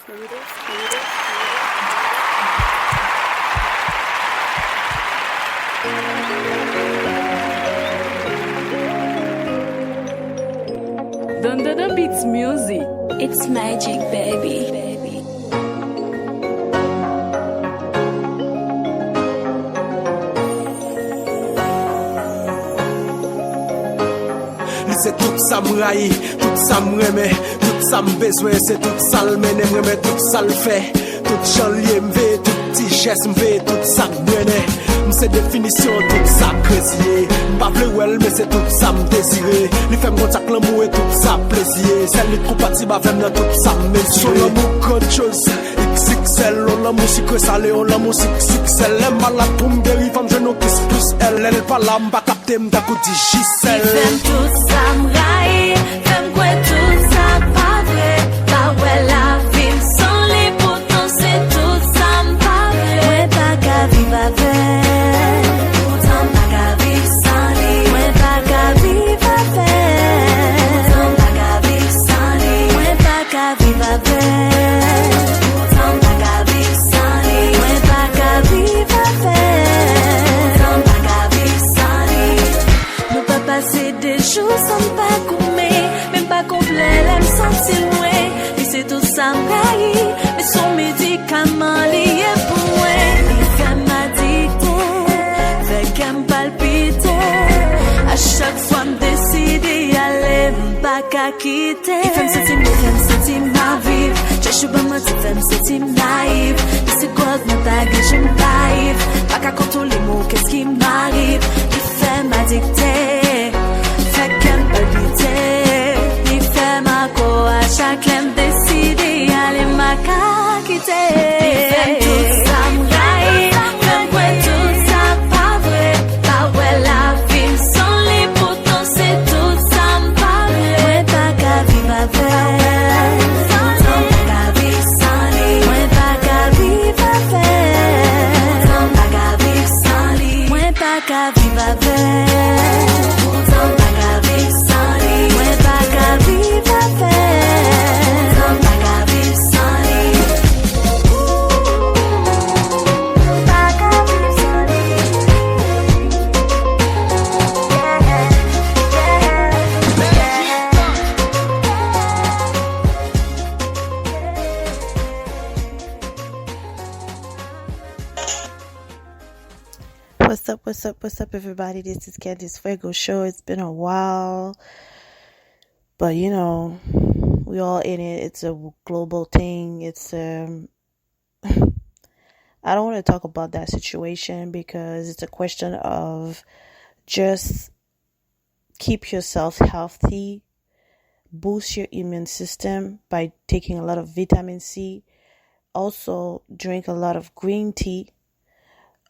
Dun Beats Music. It's magic, baby. C'est tout ça m'raille, tout ça m'remet, tout ça m'besoin, c'est tout ça l'mène, m'remet, tout ça l'fait, tout chanlier m'vé, tout petit geste m'vé, tout ça m'brené, m'sait définition, tout ça crésier, m'pas pleurer, mais c'est tout ça m'désiré, les femmes contact l'amour et tout ça plaisir, celle les trop parties ma femme dans tout ça m'mesurer, son l'amour qu'autre chose, XXL, on l'amour sucré salé, on l'amour XXL, elle malade pour m'guérir, femme je n'en kiss plus, elle pas là, m'pas capter, m'ta coup dit Giselle. Femme tout ça m'raille, femme quoi tout ça pas vrai, pas ouais la vie sans les pourtant c'est tout ça m'pas vrai, ouais pas qu'à vivre avec, pourtant pas qu'à vivre sans lui, ouais pas qu'à vivre avec, pourtant pas qu'à vivre sans lui, ouais pas qu'à vivre avec, pourtant pas qu'à vivre sans lui, ouais pas qu'à vivre avec, pourtant pas qu'à vivre sans lui. Nous pas passer des jours sans pas coumer, même pas complet, l'aime sentir loin. Et c'est tout ça m'aille, mais son médicament lié pour moi. Il fait m'addicter, fait qu'elle me palpite. À chaque fois me décide d'y aller, pas qu'à quitter. Il fait me sentir ma vie. Je suis pas moi, tu fais me sentir naïve. Et c'est quoi mon tag, je m'aïve. Pas qu'à contrôler les mots, qu'est-ce qui m'arrive. Il fait m'addicter, fait qu'elle me palpite. Il fait ma co à chaque l'aime décide d'y aller, ma qu'à quitter. Il fait tout ça m'aïe, fait quoi tout ça pas vrai. Pas ouais la vie sans les pourtant c'est tout ça m'pas vrai. Ouais pas qu'à vivre avec, pourtant pas qu'à vivre sans lui. Ouais pas qu'à vivre avec, pourtant pas qu'à vivre sans lui. Ouais pas qu'à vivre avec, pourtant pas qu'à vivre sans lui. Ouais pas qu'à vivre avec, pourtant pas qu'à vivre sans lui. Pas qu'à vivre sans What's up, everybody? This is Candice Fuego Show. It's been a while, but you know, we all in it. It's a global thing. It's I don't want to talk about that situation because it's a question of just keep yourself healthy, boost your immune system by taking a lot of vitamin C. Also, drink a lot of green tea.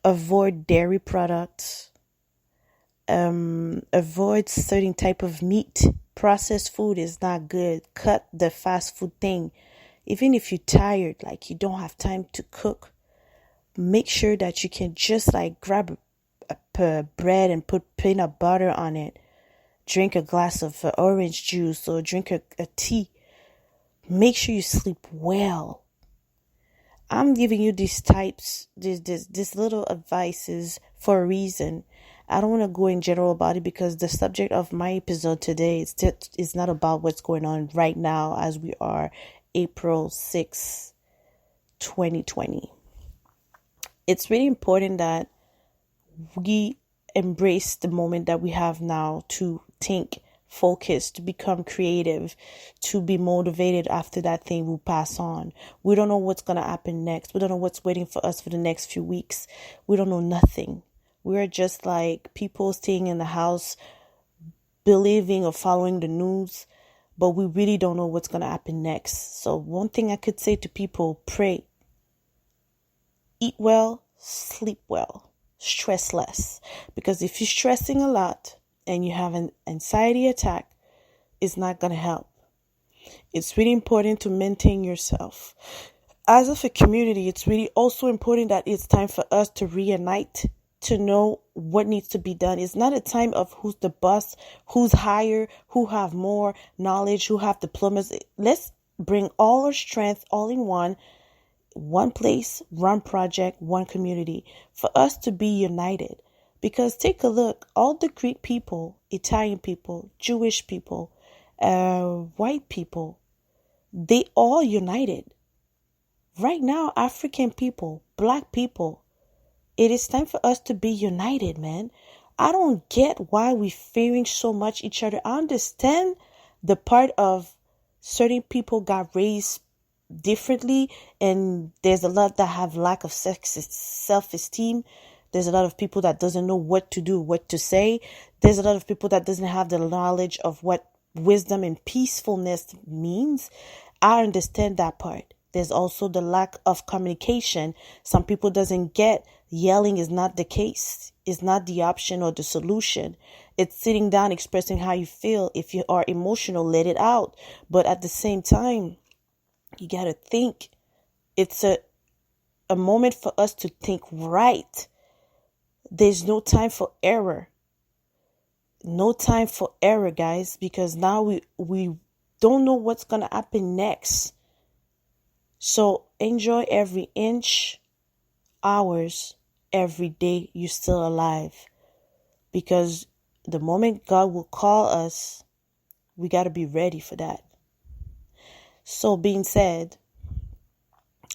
Avoid dairy products. Avoid certain type of meat. Processed food is not good. Cut the fast food thing. Even if you're tired, like you don't have time to cook, make sure that you can just like grab a bread and put peanut butter on it. Drink a glass of orange juice or drink a tea. Make sure you sleep well. I'm giving you these little advices for a reason. I don't want to go in general about it because the subject of my episode today is not about what's going on right now as we are April 6, 2020. It's really important that we embrace the moment that we have now to think, focus, to become creative, to be motivated after that thing will pass on. We don't know what's going to happen next. We don't know what's waiting for us for the next few weeks. We don't know nothing. We're just like people staying in the house, believing or following the news, but we really don't know what's going to happen next. So one thing I could say to people, pray, eat well, sleep well, stress less. Because if you're stressing a lot, and you have an anxiety attack, it's not going to help. It's really important to maintain yourself. As of a community, it's really also important that it's time for us to reunite, to know what needs to be done. It's not a time of who's the boss, who's higher, who have more knowledge, who have diplomas. Let's bring all our strength all in one place, one project, one community, for us to be united. Because take a look, all the Greek people, Italian people, Jewish people, white people, they all united. Right now, African people, black people, it is time for us to be united, man. I don't get why we're fearing so much each other. I understand the part of certain people got raised differently, and there's a lot that have lack of self-esteem. There's a lot of people that doesn't know what to do, what to say. There's a lot of people that doesn't have the knowledge of what wisdom and peacefulness means. I understand that part. There's also the lack of communication. Some people doesn't get yelling is not the case. It's not the option or the solution. It's sitting down, expressing how you feel. If you are emotional, let it out. But at the same time, you got to think. It's a moment for us to think right. There's no time for error. No time for error, guys, because now we don't know what's going to happen next. So enjoy every inch, hours, every day you're still alive. Because the moment God will call us, we got to be ready for that. So being said,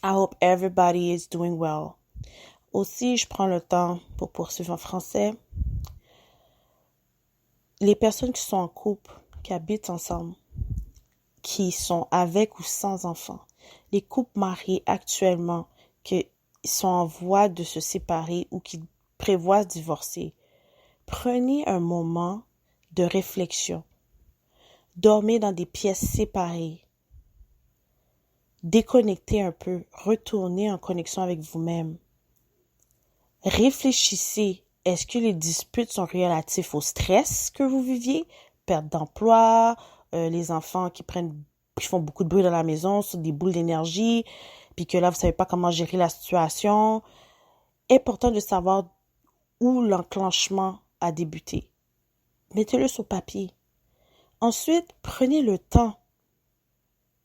I hope everybody is doing well. Aussi, je prends le temps pour poursuivre en français. Les personnes qui sont en couple, qui habitent ensemble, qui sont avec ou sans enfants, les couples mariés actuellement qui sont en voie de se séparer ou qui prévoient de divorcer, prenez un moment de réflexion. Dormez dans des pièces séparées. Déconnectez un peu. Retournez en connexion avec vous-même. Réfléchissez. Est-ce que les disputes sont relatifs au stress que vous viviez? Perte d'emploi, les enfants qui font beaucoup de bruit dans la maison, sont des boules d'énergie, puis que là, vous savez pas comment gérer la situation. Important de savoir où l'enclenchement a débuté. Mettez-le sur papier. Ensuite, prenez le temps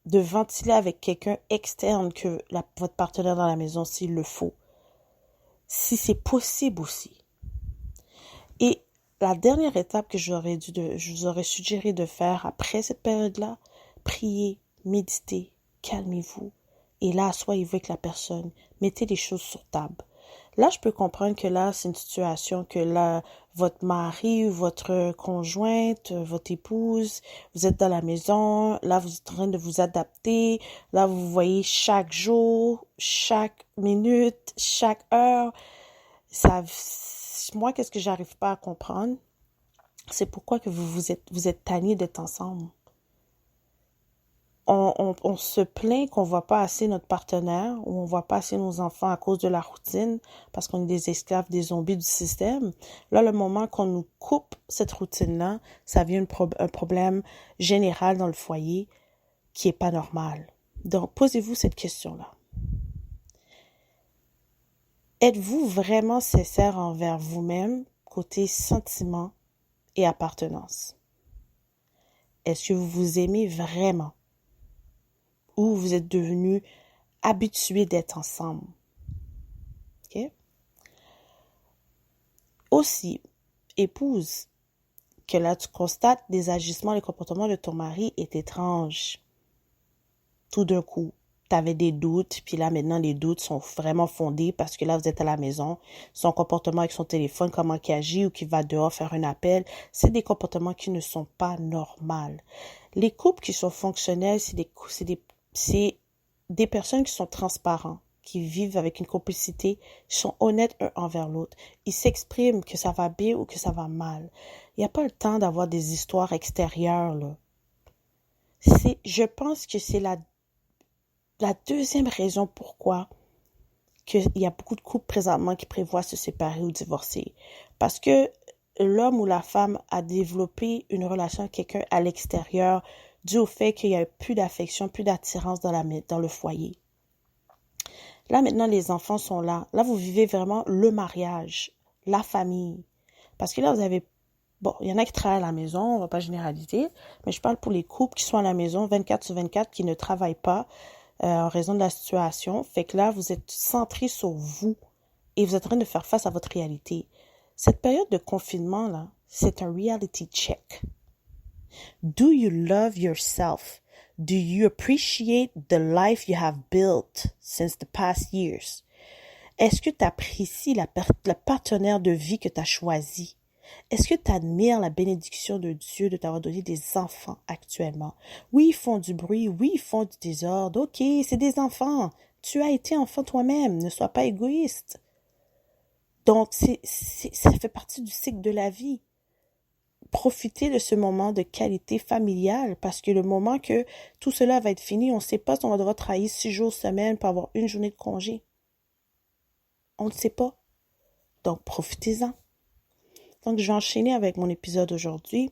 de ventiler avec quelqu'un externe que votre partenaire dans la maison, s'il le faut. Si c'est possible aussi. Et la dernière étape que je vous aurais suggéré de faire après cette période-là, priez, méditez, calmez-vous. Et là, asseyez-vous avec la personne. Mettez les choses sur table. Là, je peux comprendre que là, c'est une situation que là, votre mari ou votre conjointe, votre épouse, vous êtes dans la maison, là, vous êtes en train de vous adapter, là, vous voyez chaque jour, chaque minute, chaque heure. Moi, qu'est-ce que j'arrive pas à comprendre? C'est pourquoi que vous êtes tanné d'être ensemble. On se plaint qu'on voit pas assez notre partenaire ou on voit pas assez nos enfants à cause de la routine parce qu'on est des esclaves, des zombies du système. Là, le moment qu'on nous coupe cette routine-là, ça vient un problème général dans le foyer qui est pas normal. Donc, posez-vous cette question-là. Êtes-vous vraiment sincère envers vous-même côté sentiment et appartenance? Est-ce que vous vous aimez vraiment? Ou vous êtes devenus habitués d'être ensemble? OK? Aussi, épouse, que là tu constates des agissements, les comportements de ton mari est étrange. Tout d'un coup, tu avais des doutes, puis là maintenant les doutes sont vraiment fondés parce que là vous êtes à la maison, son comportement avec son téléphone, comment il agit ou qu'il va dehors faire un appel, c'est des comportements qui ne sont pas normaux. Les couples qui sont fonctionnels, c'est des personnes qui sont transparents, qui vivent avec une complicité, sont honnêtes un envers l'autre. Ils s'expriment que ça va bien ou que ça va mal. Il n'y a pas le temps d'avoir des histoires extérieures, là. Je pense que c'est la deuxième raison pourquoi il y a beaucoup de couples présentement qui prévoient se séparer ou divorcer. Parce que l'homme ou la femme a développé une relation avec quelqu'un à l'extérieur dû au fait qu'il n'y a plus d'affection, plus d'attirance dans le foyer. Là, maintenant, les enfants sont là. Là, vous vivez vraiment le mariage, la famille. Parce que là, vous avez Bon, il y en a qui travaillent à la maison, on va pas généraliser, mais je parle pour les couples qui sont à la maison 24/24, qui ne travaillent pas en raison de la situation. Fait que là, vous êtes centré sur vous et vous êtes en train de faire face à votre réalité. Cette période de confinement, là, c'est un reality check. Do you love yourself? Do you appreciate the life you have built since the past years? Est-ce que tu apprécies le partenaire de vie que tu as choisi? Est-ce que tu admires la bénédiction de Dieu de t'avoir donné des enfants actuellement? Oui, ils font du bruit, oui, ils font du désordre. Ok, c'est des enfants. Tu as été enfant toi-même. Ne sois pas égoïste. Donc, ça fait partie du cycle de la vie. Profitez de ce moment de qualité familiale parce que le moment que tout cela va être fini, on ne sait pas si on va devoir travailler 6 jours semaine pour avoir une journée de congé. On ne sait pas. Donc, profitez-en. Donc, je vais enchaîner avec mon épisode aujourd'hui.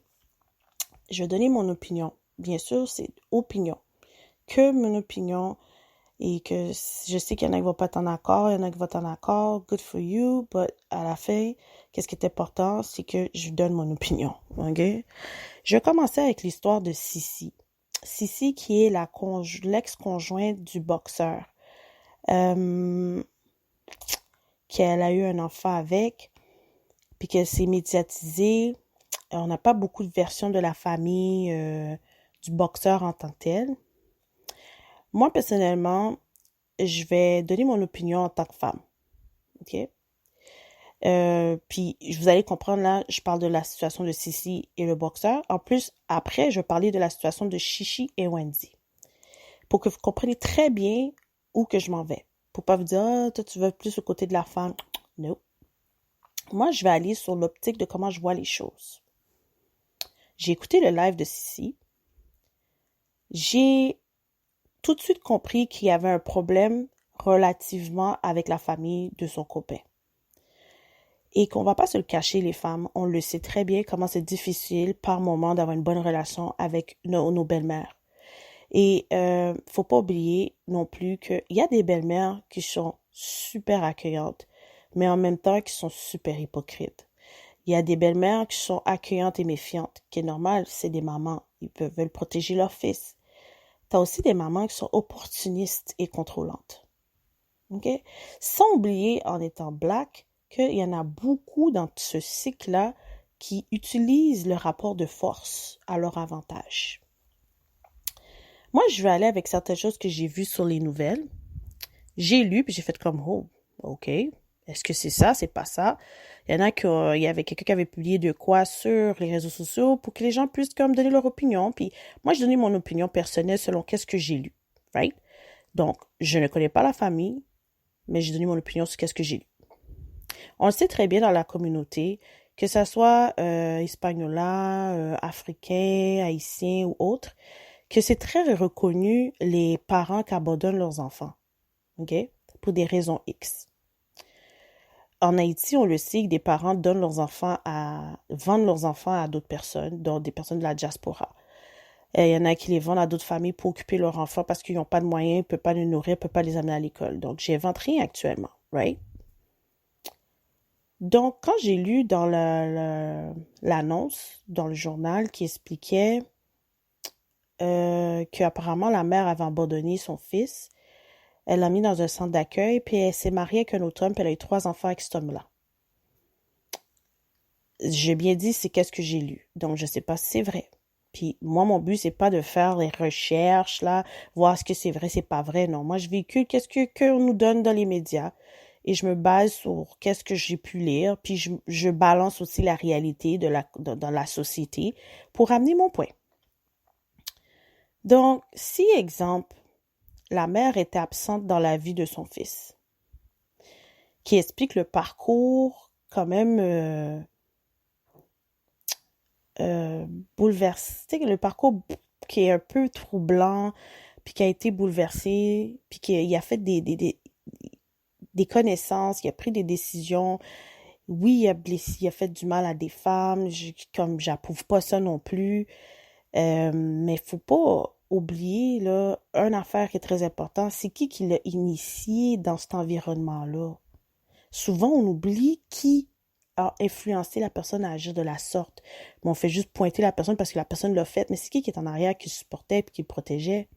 Je vais donner mon opinion. Bien sûr, c'est opinion. Que mon opinion. Et que je sais qu'il y en a qui ne vont pas être en accord, il y en a qui vont être en accord. Good for you. But à la fin, qu'est-ce qui est important, c'est que je donne mon opinion. OK? Je vais commencer avec l'histoire de Sissi. Sissi qui est l'ex-conjointe du boxeur. Qu'elle a eu un enfant avec. Puis qu'elle s'est médiatisée. On n'a pas beaucoup de versions de la famille du boxeur en tant que tel. Moi, personnellement, je vais donner mon opinion en tant que femme. OK? Puis, vous allez comprendre, là, je parle de la situation de Sissi et le boxeur. En plus, après, je vais parler de la situation de Chichi et Wendy. Pour que vous compreniez très bien où que je m'en vais. Pour pas vous dire, ah, toi, tu vas plus au côté de la femme. Non. Moi, je vais aller sur l'optique de comment je vois les choses. J'ai écouté le live de Sissi. J'ai tout de suite compris qu'il y avait un problème relativement avec la famille de son copain. Et qu'on va pas se le cacher, les femmes, on le sait très bien comment c'est difficile par moment d'avoir une bonne relation avec nos belles-mères. Et faut pas oublier non plus qu'il y a des belles-mères qui sont super accueillantes, mais en même temps qui sont super hypocrites. Il y a des belles-mères qui sont accueillantes et méfiantes, qui est normal, c'est des mamans, ils veulent protéger leur fils. T'as aussi des mamans qui sont opportunistes et contrôlantes. OK? Sans oublier, en étant black, qu'il y en a beaucoup dans ce cycle-là qui utilisent le rapport de force à leur avantage. Moi, je vais aller avec certaines choses que j'ai vues sur les nouvelles. J'ai lu, puis j'ai fait comme, oh, OK. Est-ce que c'est ça? C'est pas ça? Il y en a il y avait quelqu'un qui avait publié de quoi sur les réseaux sociaux pour que les gens puissent comme donner leur opinion. Puis moi, je donnais mon opinion personnelle selon qu'est-ce que j'ai lu. Right? Donc, je ne connais pas la famille, mais j'ai donné mon opinion sur qu'est-ce que j'ai lu. On le sait très bien dans la communauté, que ça soit Hispaniola, Africain, Haïtien ou autre, que c'est très reconnu les parents qui abandonnent leurs enfants. OK? Pour des raisons X. En Haïti, on le sait que des parents vendent leurs enfants à d'autres personnes, dont des personnes de la diaspora. Il y en a qui les vendent à d'autres familles pour occuper leurs enfants parce qu'ils n'ont pas de moyens, ils ne peuvent pas les nourrir, ils ne peuvent pas les amener à l'école. Donc, j'invente rien actuellement, right? Donc, quand j'ai lu dans l'annonce, dans le journal, qui expliquait qu'apparemment la mère avait abandonné son fils, elle l'a mis dans un centre d'accueil, puis elle s'est mariée avec un autre homme, puis elle a eu 3 enfants avec cet homme-là. J'ai bien dit, c'est qu'est-ce que j'ai lu. Donc, je sais pas si c'est vrai. Puis, moi, mon but, c'est pas de faire les recherches, là, voir ce que c'est vrai, c'est pas vrai. Non, moi, je véhicule qu'est-ce qu'on nous donne dans les médias. Et je me base sur qu'est-ce que j'ai pu lire, puis je balance aussi la réalité dans la société pour amener mon point. Donc, si, exemple, la mère était absente dans la vie de son fils, qui explique le parcours quand même bouleversé, le parcours qui est un peu troublant, puis qui a été bouleversé, puis qui a fait des connaissances, il a pris des décisions. Oui, il a blessé, il a fait du mal à des femmes, comme j'approuve pas ça non plus. Mais faut pas oublier, là, une affaire qui est très importante, c'est qui l'a initié dans cet environnement-là. Souvent, on oublie qui influencer la personne à agir de la sorte. Mais on fait juste pointer la personne parce que la personne l'a fait. Mais c'est qui est en arrière qui supportait et qui le protégeait?